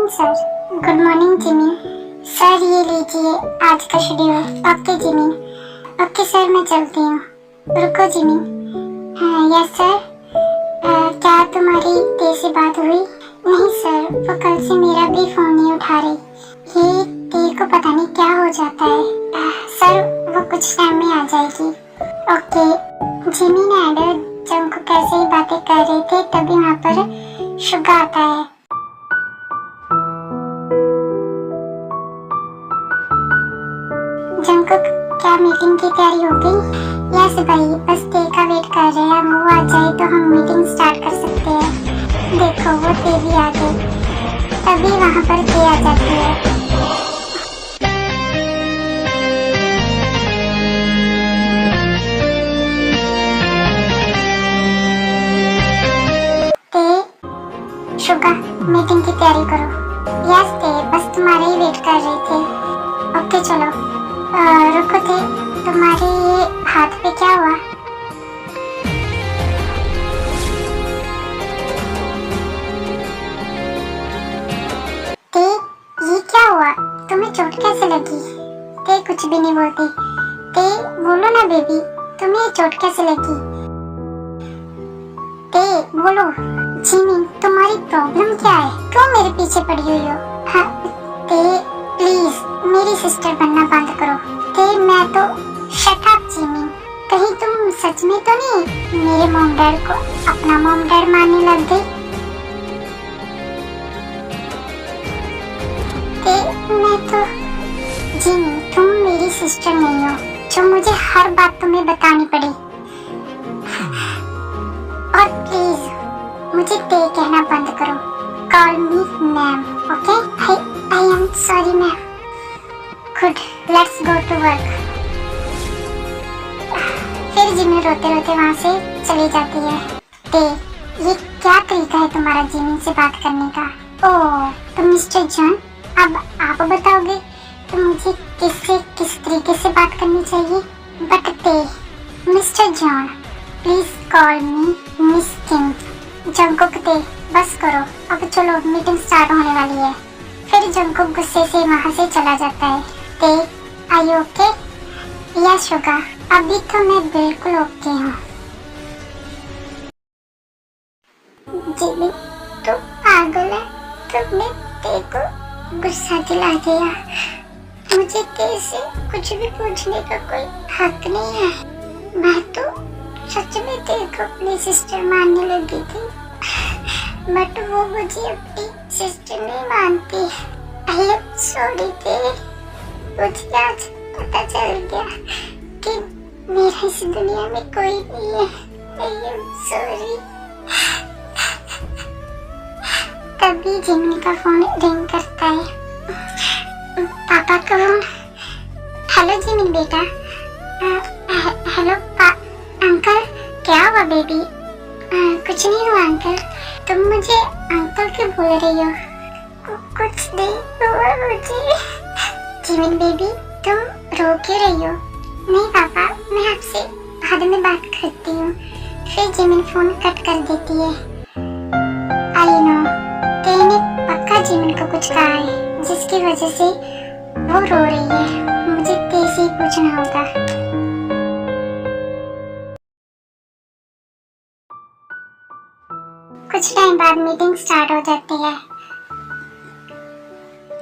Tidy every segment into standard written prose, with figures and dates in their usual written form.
Morning sir. Good morning Jimmy. Sir ये लीजिए आज का schedule. Okay Jimmy. Okay sir मैं चलती हूँ। रुको जिमी। Yes sir. क्या तुम्हारी तेज से बात हुई? नहीं सर, वो कल से मेरा भी फोन नहीं उठा रही। ये तेज को पता नहीं क्या हो जाता है। सर वो कुछ टाइम में आ जाएगी। ओके। जिमी ने एडर जंग को कैसे ही बातें कर रहे थे तभी वहाँ पर शुगा आता है। जंगकुक क्या मीटिंग की तैयारी हो गई? यस भाई, बस ते का वेट कर रहे हैं। वो आ जाए तो हम मीटिंग स्टार्ट कर सकते हैं। देखो वो ते भी आ गई। तभी वहाँ पर ते आ जाती है। शुगा मीटिंग की तैयारी करो। यस ते, बस तुम्हारे ही वेट कर रहे थे। ओके चलो। रुको थे, तुम्हारे ये हाथ पे क्या हुआ? ते ये क्या हुआ? तुम्हें चोट कैसे लगी? ते कुछ भी नहीं बोलती। ते बोलो ना बेबी, तुम्हें चोट कैसे लगी? ते बोलो। जिमी तुम्हारी प्रॉब्लम क्या है? क्यों मेरे पीछे पड़ी हुई हो? हाँ ते प्लीज मेरी सिस्टर बनना बंद करो। ते मैं तो शट अप जिमी। कहीं तुम सच में तो नहीं मेरे मॉम डैड को अपना मॉम डैड मानने लग गई? ते मैं तो जिमी तुम मेरी सिस्टर नहीं हो जो मुझे हर बात तुम्हें बतानी पड़ी। और प्लीज मुझे ते कहना बंद करो। Call me ma'am. Okay? I am sorry ma'am. Good, let's go to work. फिर जिमी रोते रोते वहाँ से चली जाती है। ते ये क्या तरीका है तुम्हारा जिमी से बात करने का? ओह तो मिस्टर जॉन, अब आप बताओगे तो मुझे किससे किस तरीके से बात करनी चाहिए? बट ते mister John please call me miss Kim. Jungkook ते बस करो, अब चलो मीटिंग स्टार्ट होने वाली है। फिर जंगकुक गुस्से से वहाँ से चला जाता है। Tae are you okay? Yes Suga, अभी तो मैं बिल्कुल ओके हूँ। जिमी तू पागल है, तुमने ते को गुस्सा दिला दिया। मुझे ते से कुछ भी पूछने का कोई हक नहीं है। मैं तो सच में ते को अपनी सिस्टर मानने लगी थी, बट वो मुझे अपनी सिस्टर नहीं मानती। आई एम सॉरी ते, मुझे आज पता चल गया कि मेरे इस दुनिया में कोई नहीं है। I am sorry. तभी जिमी का फोन रिंग करता है। पापा कौन? हेलो जिमी बेटा। हेलो अंकल, क्या हुआ बेबी? कुछ नहीं हुआ अंकल, तुम मुझे अंकल क्यों बोल रही हो? कुछ नहीं हुआ मुझे। जिमिन बेबी तुम रो क्यों रही हो? नहीं पापा, मैं आपसे बाद में बात करती हूँ। फिर जिमिन फोन कट कर देती है। आई नो तेने पक्का जिमिन को कुछ कहा है जिसकी वजह से वो रो रही है। मुझे तेज ही पूछना होगा। कुछ टाइम बाद मीटिंग स्टार्ट हो जाती है।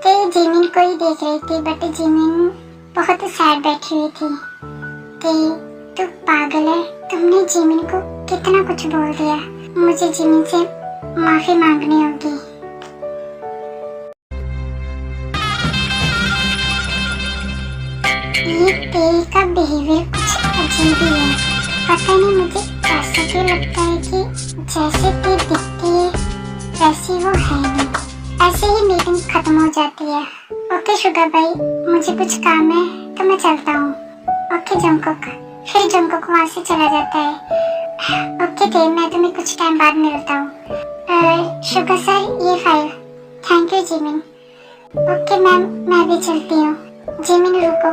ते जिमिन को ही देख रही थी, बट जिमिन बहुत सैड बैठी हुई थी। ते तू पागल है, तुमने जिमिन को कितना कुछ बोल दिया। मुझे जिमिन से माफी मांगनी होगी। ये ते का बिहेवियर कुछ अजीब ही है। पता नहीं मुझे ऐसा क्यों लगता है कि जैसे ते दिखती है वैसी वो है नहीं। ऐसे ही मीटिंग खत्म हो जाती है। ओके शुगा भाई, मुझे कुछ काम है तो मैं चलता हूँ। Okay Jungkook. फिर जंगकुक वहाँ से चला जाता है। ओके ते मैं तुम्हें कुछ टाइम बाद मिलता हूँ। शुगा सर ये file. Thank you Jimin. Okay ma'am मैं भी चलती हूँ। जिमिन रुको।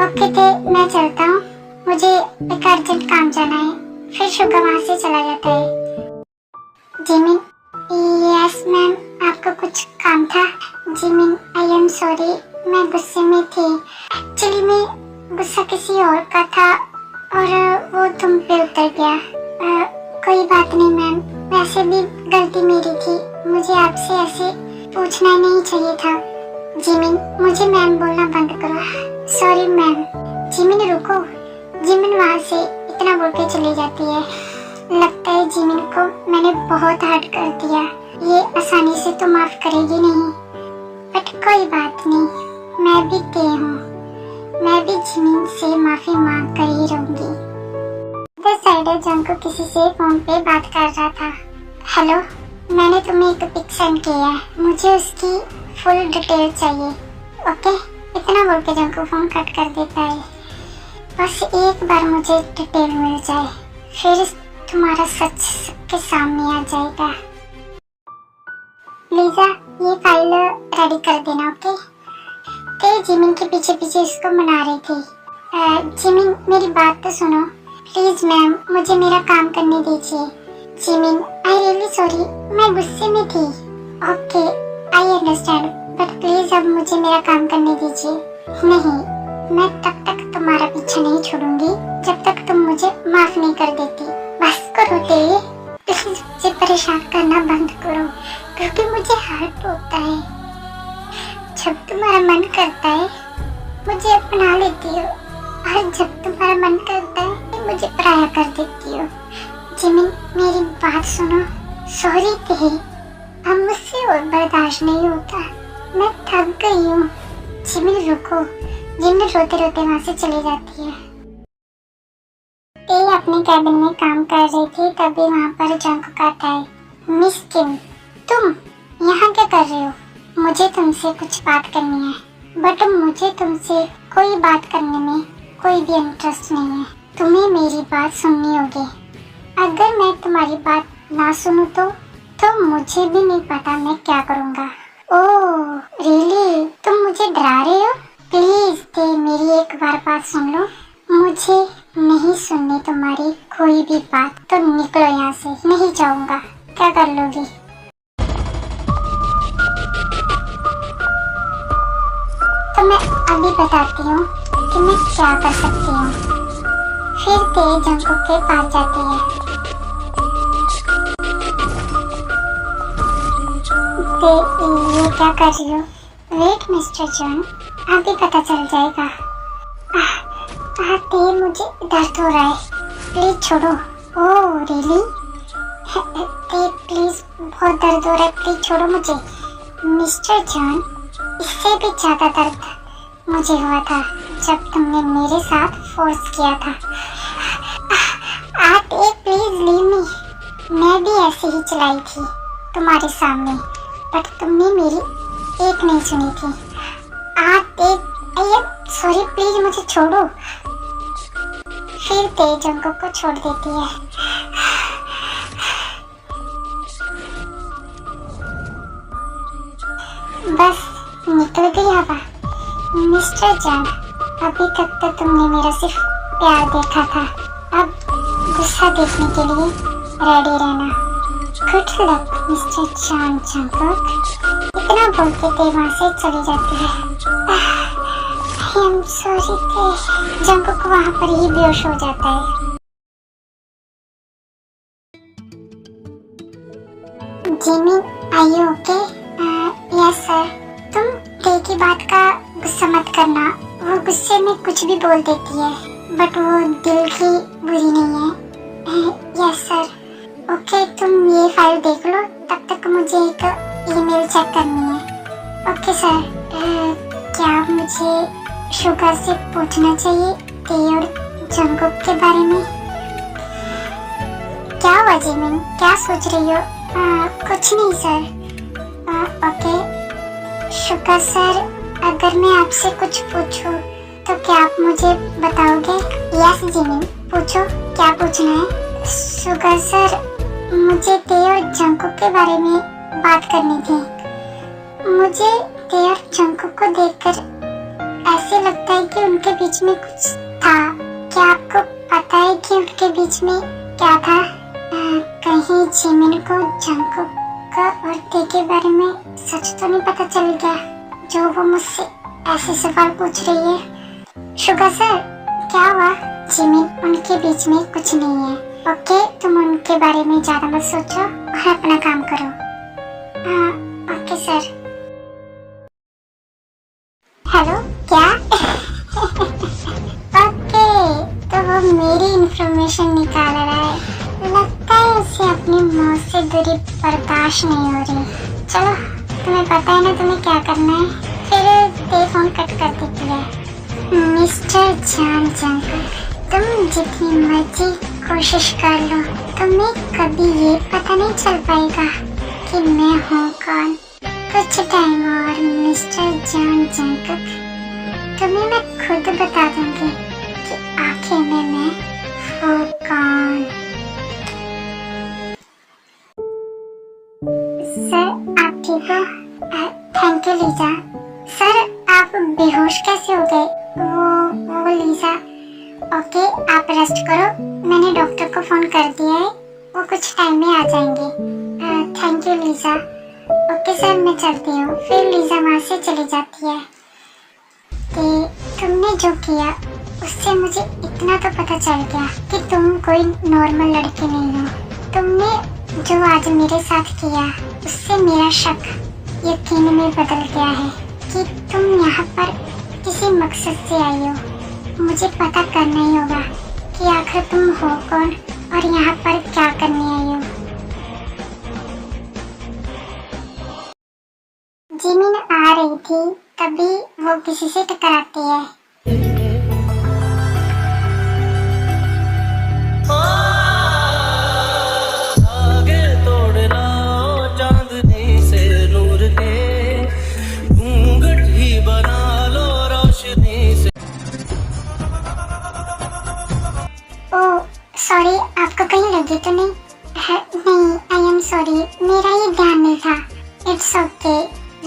ओके थे मैं चलता हूँ, मुझे एक अर्जेंट काम जाना है। फिर शुगा वहाँ से चला जाता है। जिमिन, यस मैम, आपको कुछ काम था? जिमिन, आई एम सॉरी, मैं गुस्से में थी। एक्चुअली मैं गुस्सा किसी और का था और वो तुम पे उतर गया। कोई बात नहीं मैम, वैसे भी गलती मेरी थी, मुझे आपसे ऐसे पूछना नहीं चाहिए था। जिमिन, मुझे मैम बोलना बंद करो। Sorry ma'am. जिमिन रुको। जिमिन वहाँ से इतना बोल के चली जाती है। लगता है जिमिन को मैंने बहुत हर्ट कर दिया, ये आसानी से तो माफ करेगी नहीं। बट कोई बात नहीं, मैं भी ते हूँ, मैं भी जिमिन से माफी मांग कर ही रहूंगी। द साइडर जंको किसी से फोन पे बात कर रहा था। हेलो, मैंने तुम्हें एक पिक सेंड किया है, मुझे उसकी फुल डिटेल चाहिए। ओके, इतना बोल के जंको फोन कट कर देता है। बस एक बार मुझे डिटेल मिल जाए, फिर तुम्हारा सच सबके सामने आ जाएगा। लीजा, ये फाइल रेडी कर देना। ओके। ते जिमिन के पीछे पीछे इसको मना रही थी। जिमिन, मेरी बात तो सुनो प्लीज मैम, मुझे मेरा काम करने दीजिए। जिमिन, आई रियली सॉरी, मैं गुस्से में थी। Okay, I understand, but please अब मुझे मेरा काम करने दीजिए। नहीं, मैं तब तक तुम्हारा पीछा नहीं छोड़ूंगी जब तक तुम मुझे माफ नहीं कर देती। बस करो ते, प्लीज मुझे परेशान करना बंद करो, क्योंकि मुझे हर्ट होता है। जब तुम्हारा मन करता है मुझे अपना लेती हो, और जब तुम्हारा मन करता है मुझे पराया कर देती हो। जिमिन, मेरी बात सुनो। सॉरी ते, अब मुझसे और बर्दाश्त नहीं होता, मैं थक गई हूँ। जिमिन रुको। जिमिन रोते रोते वहाँ से चली जाती है। ते अपने कैबिन में काम कर रही थी, तभी वहाँ पर जंक आता है। मिस किम, तुम यहाँ क्या कर रहे हो? मुझे तुमसे कुछ बात करनी है, बट मुझे तुमसे कोई बात करने में कोई भी इंटरेस्ट नहीं है। तुम्हें मेरी बात सुननी होगी। अगर मैं तुम्हारी बात ना सुनूं तो मुझे भी नहीं पता मैं क्या करूँगा। ओह रियली, तुम मुझे डरा रहे हो? प्लीज ते, मेरी एक बार बात सुन लो। मुझे नहीं सुननी तुम्हारी कोई भी बात, तो निकलो यहाँ से, नहीं जाऊँगा। क्या कर लोगी? तो मैं अभी बताती हूँ कि मैं क्या कर सकती हूँ। फिर ते जंको के पास जाती है। ते, ये क्या कर रही हो? वेट मिस्टर जॉन, अभी पता चल जाएगा। ते, मुझे दर्द हो रहा है, प्लीज छोड़ो। Oh really? ते प्लीज, बहुत दर्द हो रहा है, प्लीज छोड़ो मुझे। मिस्टर जॉन, इससे भी ज्यादा दर्द मुझे हुआ था जब तुमने मेरे साथ फोर्स किया था। ते प्लीज लीव मी। मैं भी ऐसे ही चलाई थी तुम्हारे सामने, बट तुमने मेरी एक नहीं सुनी थी। ते, सॉरी, प्लीज मुझे छोड़ो। फिर ते जंको को छोड़ देती है। बस निकल गई हवा। मिस्टर जॉन, अभी तक तो तुमने मेरा सिर्फ प्यार देखा था, अब गुस्सा देखने के लिए रेडी रहना। Good luck mister John Jungkook. इतना बोल के ते वहाँ से चली जाती है। I am sorry Tae, Jungkook वहाँ पर ही बेहोश हो जाता है। Jimin, are you okay? Yes sir. तुम ते की बात का गुस्सा मत करना, वो गुस्से में कुछ भी बोल देती है, बट वो दिल की बुरी नहीं है। Yes sir. ओके, तुम ये फाइल देख लो, तब तक मुझे एक ईमेल चेक करनी है। Okay sir. क्या मुझे शुगर से पूछना चाहिए ते और जंकुक के बारे में? क्या हुआ जिमिन, क्या सोच रही हो? कुछ नहीं सर। ओके शुगर सर, अगर मैं आपसे कुछ पूछूं तो क्या आप मुझे बताओगे? यस जिमिन, पूछो, क्या पूछना है? शुगर सर, मुझे ते और जंकुक के बारे में बात करनी थी। मुझे ते और जंकुक को देखकर ऐसे लगता है कि उनके बीच में कुछ था। क्या आपको पता है कि उनके बीच में क्या था? कहीं कहीं जिमिन को जंगकुक का और ते के बारे में सच तो नहीं पता चल गया जो वो मुझसे ऐसे सवाल पूछ रही है। शुगा सर, क्या हुआ? जिमिन, उनके बीच में कुछ नहीं है। ओके, तुम उनके बारे में ज्यादा मत सोचो और अपना काम करो। हाँ, ओके सर। हेलो, क्या? ओके, तो वो मेरी इंफॉर्मेशन निकाल रहा है। लगता है उसे अपनी मौत से दूरी बर्दाश्त नहीं हो रही। चलो, तुम्हें पता है ना तुम्हें क्या करना है। फिर ते फोन कट कर देती है। मिस्टर जान जंगकुक, तुम जितनी मर्जी कोशिश कर लो, तुम्हें कभी ये पता नहीं चल पाएगा कि मैं हूँ कौन। कुछ टाइम और मिस्टर जान जंगकुक, तुम्हें मैं खुद बता दूंगी कि आखिर में मैं हूँ कौन। सर, आप ठीक हो? Thank you Lisa. सर, आप बेहोश कैसे हो गए? वो लीजा। ओके, आप रेस्ट करो, मैंने डॉक्टर को फोन कर दिया है, वो कुछ टाइम में आ जाएंगे। Thank you Lisa. Okay sir, मैं चलती हूँ। फिर लीजा वहाँ से चली जाती है। कि तुमने जो किया उससे मुझे इतना तो पता चल गया कि तुम कोई नॉर्मल लड़की नहीं हो। तुमने जो आज मेरे साथ किया उससे मेरा शक यकीन में बदल गया है कि तुम यहाँ पर किसी मकसद से आई हो। मुझे पता करना ही होगा कि आखिर तुम हो कौन और यहाँ पर क्या करने आई हो। जिमिन आ रही थी तभी वो किसी से टकराती है। सॉरी, आपको कहीं लगी तो नहीं? नहीं, आई एम सॉरी, मेरा ये ध्यान नहीं था। It's okay.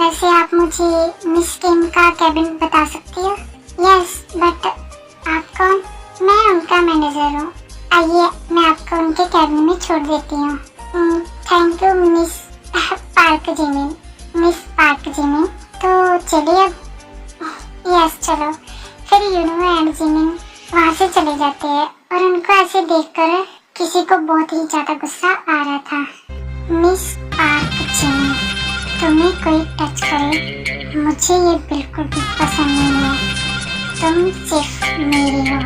वैसे आप मुझे मिस किम का कैबिन बता सकती हो? यस, बट आप कौन? मैं उनका मैनेजर हूँ। आइए, मैं आपको उनके कैबिन में छोड़ देती हूँ। Thank you miss park Jimin. Miss park Jimin, तो चलिए अब। यस, चलो। फिर यूनो एंड जिमिन वहाँ से चले जाते हैं और उनको ऐसे देखकर किसी को बहुत ही ज्यादा गुस्सा आ रहा था। मिस पार्क जिमिन, तुम्हें कोई टच करे मुझे ये बिल्कुल भी पसंद नहीं है। तुम सिर्फ मेरी हो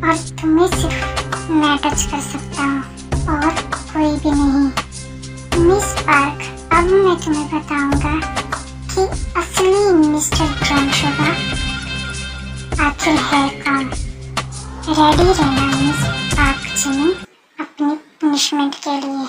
और तुम्हें सिर्फ मैं टच कर सकता हूँ और कोई भी नहीं। मिस पार्क, अब मैं तुम्हें बताऊंगा कि असली मिस्टर जॉन शुगा आखिर है कौन। रेडी रहना मिस पार्क जिमिन अपनी पनिशमेंट के लिए।